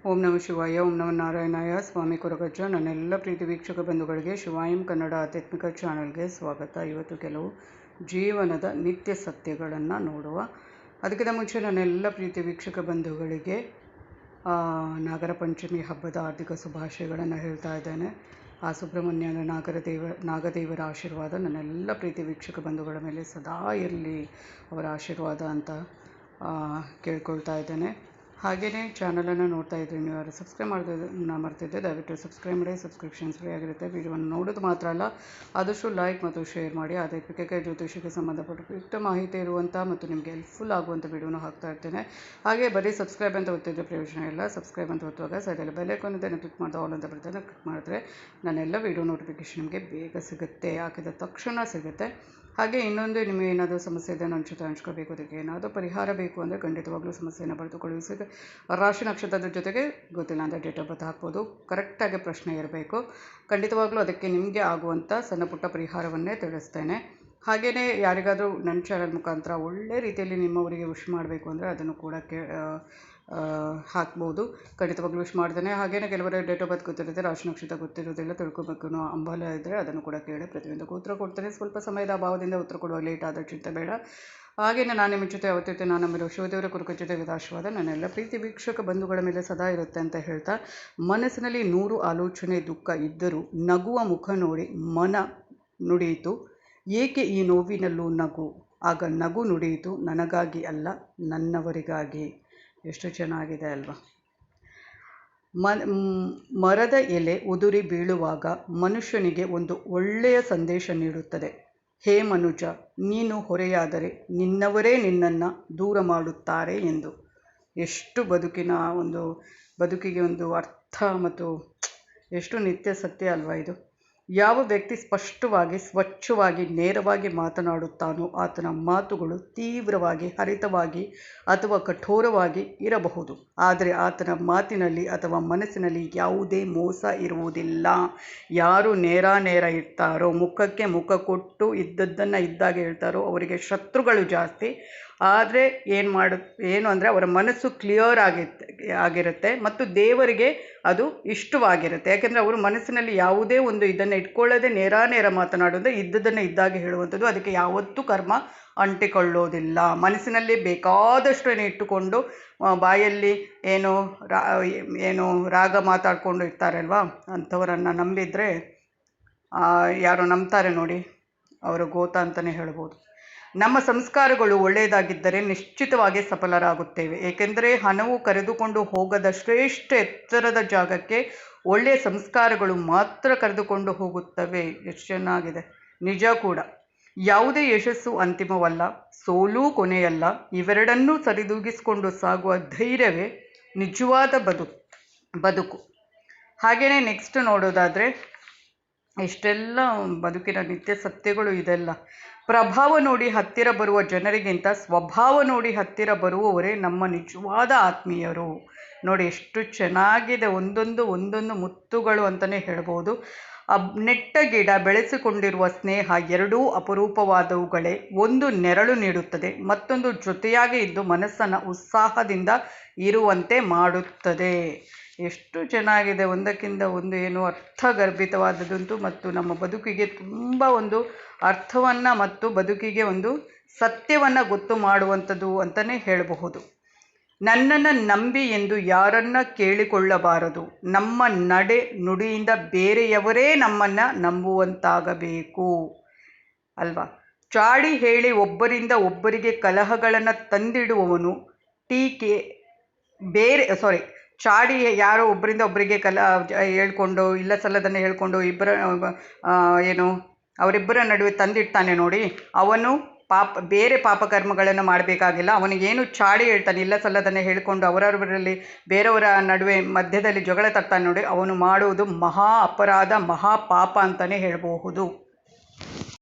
ಓಂ ನಮಃ ಶಿವಾಯ. ಓಂ ನಮಃ ನಾರಾಯಣಾಯ. ಸ್ವಾಮಿ ಕೊರಗಜ್ಜ. ನನ್ನೆಲ್ಲ ಪ್ರೀತಿ ವೀಕ್ಷಕ ಬಂಧುಗಳಿಗೆ ಶಿವಾಯಂ ಕನ್ನಡ ಆಧ್ಯಾತ್ಮಿಕ ಚಾನಲ್ಗೆ ಸ್ವಾಗತ. ಇವತ್ತು ಕೆಲವು ಜೀವನದ ನಿತ್ಯ ಸತ್ಯಗಳನ್ನು ನೋಡುವ. ಅದಕ್ಕಿಂತ ಮುಂಚೆ ನನ್ನೆಲ್ಲ ಪ್ರೀತಿ ವೀಕ್ಷಕ ಬಂಧುಗಳಿಗೆ ನಾಗರ ಪಂಚಮಿ ಹಬ್ಬದ ಆರ್ಥಿಕ ಶುಭಾಶಯಗಳನ್ನು ಹೇಳ್ತಾ ಇದ್ದೇನೆ. ಆ ಸುಬ್ರಹ್ಮಣ್ಯನ ನಾಗದೇವರ ಆಶೀರ್ವಾದ ನನ್ನೆಲ್ಲ ಪ್ರೀತಿ ವೀಕ್ಷಕ ಬಂಧುಗಳ ಮೇಲೆ ಸದಾ ಇರಲಿ, ಅವರ ಆಶೀರ್ವಾದ ಅಂತ ಕೇಳ್ಕೊಳ್ತಾ ಇದ್ದೇನೆ. ಹಾಗೆಯೇ ಚಾನಲನ್ನು ನೋಡ್ತಾ ಇದ್ದೀನಿ, ನೀವು ಯಾರು ಸಬ್ಸ್ಕ್ರೈಬ್ ಮರ್ತಿದ್ದೆ ದಯವಿಟ್ಟು ಸಬ್ಸ್ಕ್ರೈಬ್ ಮಾಡಿ. ಸಬ್ಸ್ಕ್ರಿಪ್ಷನ್ಸ್ ಫ್ರೀ ಆಗಿರುತ್ತೆ. ವಿಡಿಯೋವನ್ನು ನೋಡೋದು ಮಾತ್ರ ಅಲ್ಲ, ಆದಷ್ಟು ಲೈಕ್ ಮತ್ತು ಶೇರ್ ಮಾಡಿ. ಆಧ್ಯಾತ್ಮಿಕಕ್ಕೆ ಜ್ಯೋತಿಷಕ್ಕೆ ಸಂಬಂಧಪಟ್ಟ ಉಪಯುಕ್ತ ಮಾಹಿತಿ ಇರುವಂಥ ಮತ್ತು ನಿಮಗೆ ಹೆಲ್ಪ್ಫುಲ್ ಆಗುವಂಥ ವಿಡಿಯೋನ ಹಾಕ್ತಾ ಇರ್ತೇನೆ. ಹಾಗೆ ಬರೀ ಸಬ್ಸ್ಕ್ರೈಬ್ ಅಂತ ಒತ್ತಿದ್ರೆ ಪ್ರಯೋಜನ ಇಲ್ಲ. ಸಬ್ಸ್ಕ್ರೈಬ್ ಅಂತ ಒತ್ತುವಾಗ ಸೈಡಲ್ಲಿ ಬೆಲ್ ಐಕಾನ್ ಇದೆ, ಕ್ಲಿಕ್ ಮಾಡಿದ ಆಲ್ ಅಂತ ಬರ್ತದೆ. ಕ್ಲಿಕ್ ಮಾಡಿದ್ರೆ ನನ್ನೆಲ್ಲ ವಿಡಿಯೋ ನೋಟಿಫಿಕೇಷನ್ ನಿಮಗೆ ಬೇಗ ಸಿಗುತ್ತೆ, ಹಾಕಿದ ತಕ್ಷಣ ಸಿಗುತ್ತೆ. ಹಾಗೆ ಇನ್ನೊಂದು, ನಿಮಗೆ ಏನಾದರೂ ಸಮಸ್ಯೆ ಇದೆ ನನ್ನ ಜೊತೆ ಹಂಚ್ಕೋಬೇಕು, ಅದಕ್ಕೆ ಏನಾದರೂ ಪರಿಹಾರ ಬೇಕು ಅಂದರೆ ಖಂಡಿತವಾಗ್ಲೂ ಸಮಸ್ಯೆಯನ್ನು ಬರೆದು ಕಳುಹಿಸಿದೆ. ರಾಶಿ ನಕ್ಷತ್ರದ ಜೊತೆಗೆ ಗೊತ್ತಿಲ್ಲ ಅಂದರೆ ಡೇಟ್ ಆಫ್ ಬರ್ತ್ ಹಾಕ್ಬೋದು. ಕರೆಕ್ಟಾಗಿ ಪ್ರಶ್ನೆ ಇರಬೇಕು. ಖಂಡಿತವಾಗ್ಲೂ ಅದಕ್ಕೆ ನಿಮಗೆ ಆಗುವಂಥ ಸಣ್ಣ ಪುಟ್ಟ ಪರಿಹಾರವನ್ನೇ ತಿಳಿಸ್ತೇನೆ. ಹಾಗೆಯೇ ಯಾರಿಗಾದರೂ ನನ್ನ ಚಾನಲ್ ಮುಖಾಂತರ ಒಳ್ಳೆ ರೀತಿಯಲ್ಲಿ ನಿಮ್ಮವರಿಗೆ ವಿಶ್ ಮಾಡಬೇಕು ಅಂದರೆ ಅದನ್ನು ಕೂಡ ಹಾಕ್ಬೋದು. ಖಂಡಿತವಾಗ್ಲೂ ವಿಶ್ ಮಾಡ್ತೇನೆ. ಹಾಗೆಯೇ ಕೆಲವರ ಡೇಟ್ ಆಫ್ ಬರ್ತ್ ಗೊತ್ತಿರುತ್ತೆ, ರಾಶಿ ನಕ್ಷತ್ರ ಗೊತ್ತಿರೋದಿಲ್ಲ, ತಿಳ್ಕೊಬೇಕು ಅಂಬಲ ಇದ್ದರೆ ಅದನ್ನು ಕೂಡ ಕೇಳಿ ಪ್ರತಿಯೊಂದಕ್ಕೂ ಉತ್ತರ ಕೊಡ್ತೇನೆ. ಸ್ವಲ್ಪ ಸಮಯದ ಅಭಾವದಿಂದ ಉತ್ತರ ಕೊಡುವ ಲೇಟ್ ಆದ ಚಿಂತೆ ಬೇಡ. ಹಾಗೆಯೇ ನಾನು ನಿಮ್ಮ ಜೊತೆ ಯಾವತ್ತಿರುತ್ತೆ, ನಾನು ನಂಬಿರೋ ಶಿವದೇವರ ಕುರುಕ ಜೊತೆ ಆಶೀರ್ವಾದ ನನ್ನೆಲ್ಲ ಪ್ರೀತಿ ವೀಕ್ಷಕ ಬಂಧುಗಳ ಮೇಲೆ ಸದಾ ಇರುತ್ತೆ ಅಂತ ಹೇಳ್ತಾ, ಮನಸ್ಸಿನಲ್ಲಿ 100 ಆಲೋಚನೆ ದುಃಖ ಇದ್ದರೂ ನಗುವ ಮುಖ ನೋಡಿ ಮನ ನುಡಿಯಿತು, ಏಕೆ ಈ ನೋವಿನಲ್ಲೂ ನಗು, ಆಗ ನಗು ನುಡಿಯಿತು, ನನಗಾಗಿ ಅಲ್ಲ ನನ್ನವರಿಗಾಗಿ. ಎಷ್ಟು ಚೆನ್ನಾಗಿದೆ ಅಲ್ವಾ. ಮರದ ಎಲೆ ಉದುರಿ ಬೀಳುವಾಗ ಮನುಷ್ಯನಿಗೆ ಒಂದು ಒಳ್ಳೆಯ ಸಂದೇಶ ನೀಡುತ್ತದೆ. ಹೇ ಮನುಜ, ನೀನು ಹೊರೆಯಾದರೆ ನಿನ್ನವರೇ ನಿನ್ನನ್ನು ದೂರ ಮಾಡುತ್ತಾರೆ ಎಂದು. ಎಷ್ಟು ಬದುಕಿಗೆ ಒಂದು ಅರ್ಥ ಮತ್ತು ಎಷ್ಟು ನಿತ್ಯ ಸತ್ಯ ಅಲ್ವಾ ಇದು. ಯಾವ ವ್ಯಕ್ತಿ ಸ್ಪಷ್ಟವಾಗಿ, ಸ್ವಚ್ಛವಾಗಿ, ನೇರವಾಗಿ ಮಾತನಾಡುತ್ತಾನೋ ಆತನ ಮಾತುಗಳು ತೀವ್ರವಾಗಿ, ಹರಿತವಾಗಿ ಅಥವಾ ಕಠೋರವಾಗಿ ಇರಬಹುದು, ಆದರೆ ಆತನ ಮಾತಿನಲ್ಲಿ ಅಥವಾ ಮನಸ್ಸಿನಲ್ಲಿ ಯಾವುದೇ ಮೋಸ ಇರುವುದಿಲ್ಲ. ಯಾರು ನೇರ ಇರ್ತಾರೋ, ಮುಖಕ್ಕೆ ಮುಖ ಕೊಟ್ಟು ಇದ್ದದ್ದನ್ನು ಇದ್ದಾಗೆ ಹೇಳ್ತಾರೋ ಅವರಿಗೆ ಶತ್ರುಗಳು ಜಾಸ್ತಿ. ಆದರೆ ಏನು ಅಂದರೆ ಅವರ ಮನಸ್ಸು ಕ್ಲಿಯರ್ ಆಗಿರುತ್ತೆ ಮತ್ತು ದೇವರಿಗೆ ಅದು ಇಷ್ಟವಾಗಿರುತ್ತೆ. ಯಾಕೆಂದರೆ ಅವರು ಮನಸ್ಸಿನಲ್ಲಿ ಯಾವುದೇ ಒಂದು ಇದನ್ನು ಇಟ್ಕೊಳ್ಳದೆ ನೇರ ಮಾತನಾಡೋದು, ಇದ್ದದನ್ನು ಇದ್ದಾಗೆ ಹೇಳುವಂಥದ್ದು. ಅದಕ್ಕೆ ಯಾವತ್ತೂ ಕರ್ಮ ಅಂಟಿಕೊಳ್ಳೋದಿಲ್ಲ. ಮನಸ್ಸಿನಲ್ಲಿ ಬೇಕಾದಷ್ಟು ಇಟ್ಟುಕೊಂಡು ಬಾಯಲ್ಲಿ ಏನು ರಾಗ ಮಾತಾಡಿಕೊಂಡು ಇರ್ತಾರಲ್ವ, ಅಂಥವರನ್ನು ನಂಬಿದರೆ ಯಾರು ನಂಬ್ತಾರೆ ನೋಡಿ, ಅವರು ಗೋತ ಅಂತಲೇ ಹೇಳ್ಬೋದು. ನಮ್ಮ ಸಂಸ್ಕಾರಗಳು ಒಳ್ಳೆಯದಾಗಿದ್ದರೆ ನಿಶ್ಚಿತವಾಗಿ ಸಫಲರಾಗುತ್ತೇವೆ. ಏಕೆಂದರೆ ಹಣವು ಕರೆದುಕೊಂಡು ಹೋಗದ ಶ್ರೇಷ್ಠ ಎತ್ತರದ ಜಾಗಕ್ಕೆ ಒಳ್ಳೆಯ ಸಂಸ್ಕಾರಗಳು ಮಾತ್ರ ಕರೆದುಕೊಂಡು ಹೋಗುತ್ತವೆ. ಎಷ್ಟು ಚೆನ್ನಾಗಿದೆ, ನಿಜ ಕೂಡ. ಯಾವುದೇ ಯಶಸ್ಸು ಅಂತಿಮವಲ್ಲ, ಸೋಲೂ ಕೊನೆಯಲ್ಲ. ಇವೆರಡನ್ನೂ ಸರಿದೂಗಿಸಿಕೊಂಡು ಸಾಗುವ ಧೈರ್ಯವೇ ನಿಜವಾದ ಬದುಕು. ಹಾಗೆಯೇ ನೆಕ್ಸ್ಟ್ ನೋಡೋದಾದರೆ, ಇಷ್ಟೆಲ್ಲ ಬದುಕಿನ ನಿತ್ಯ ಸತ್ಯಗಳು ಇದೆಲ್ಲ. ಪ್ರಭಾವ ನೋಡಿ ಹತ್ತಿರ ಬರುವ ಜನರಿಗಿಂತ ಸ್ವಭಾವ ನೋಡಿ ಹತ್ತಿರ ಬರುವವರೇ ನಮ್ಮ ನಿಜವಾದ ಆತ್ಮೀಯರು. ನೋಡಿ ಎಷ್ಟು ಚೆನ್ನಾಗಿದೆ, ಒಂದೊಂದು ಮುತ್ತುಗಳು ಅಂತಲೇ ಹೇಳ್ಬೋದು. ನೆಟ್ಟ ಗಿಡ, ಬೆಳೆಸಿಕೊಂಡಿರುವ ಸ್ನೇಹ ಎರಡೂ ಅಪರೂಪವಾದವುಗಳೇ. ಒಂದು ನೆರಳು ನೀಡುತ್ತದೆ, ಮತ್ತೊಂದು ಜೊತೆಯಾಗಿ ಇದ್ದು ಮನಸ್ಸನ್ನು ಉತ್ಸಾಹದಿಂದ ಇರುವಂತೆ ಮಾಡುತ್ತದೆ. ಎಷ್ಟು ಚೆನ್ನಾಗಿದೆ, ಒಂದಕ್ಕಿಂತ ಒಂದು ಅರ್ಥಗರ್ಭಿತವಾದದಂತೂ ಮತ್ತು ನಮ್ಮ ಬದುಕಿಗೆ ತುಂಬ ಒಂದು ಅರ್ಥವನ್ನು ಮತ್ತು ಬದುಕಿಗೆ ಒಂದು ಸತ್ಯವನ್ನು ಗೊತ್ತು ಮಾಡುವಂಥದ್ದು ಅಂತಲೇ ಹೇಳಬಹುದು. ನನ್ನನ್ನು ನಂಬಿ ಎಂದು ಯಾರನ್ನ ಕೇಳಿಕೊಳ್ಳಬಾರದು. ನಮ್ಮ ನಡೆ ನುಡಿಯಿಂದ ಬೇರೆಯವರೇ ನಮ್ಮನ್ನು ನಂಬುವಂತಾಗಬೇಕು ಅಲ್ವಾ. ಚಾಡಿ ಹೇಳಿ ಒಬ್ಬರಿಂದ ಒಬ್ಬರಿಗೆ ಕಲಹಗಳನ್ನು ತಂದಿಡುವವನು ಚಾಡಿ ಯಾರೋ ಒಬ್ಬರಿಂದ ಒಬ್ಬರಿಗೆ ಹೇಳ್ಕೊಂಡು ಇಲ್ಲ ಸಲ್ಲದನ್ನೇ ಹೇಳ್ಕೊಂಡು ಅವರಿಬ್ಬರ ನಡುವೆ ತಂದಿಡ್ತಾನೆ ನೋಡಿ, ಅವನು ಬೇರೆ ಪಾಪಕರ್ಮಗಳನ್ನು ಮಾಡಬೇಕಾಗಿಲ್ಲ. ಅವನಿಗೇನು ಚಾಡಿ ಹೇಳ್ತಾನೆ, ಇಲ್ಲ ಸಲ್ಲದನ್ನೇ ಹೇಳ್ಕೊಂಡು ಅವರವರಲ್ಲಿ ಬೇರೆಯವರ ನಡುವೆ ಮಧ್ಯದಲ್ಲಿ ಜಗಳ ತರ್ತಾನೆ ನೋಡಿ, ಅವನು ಮಾಡುವುದು ಮಹಾ ಅಪರಾಧ, ಮಹಾ ಪಾಪ ಅಂತಲೇ ಹೇಳಬಹುದು.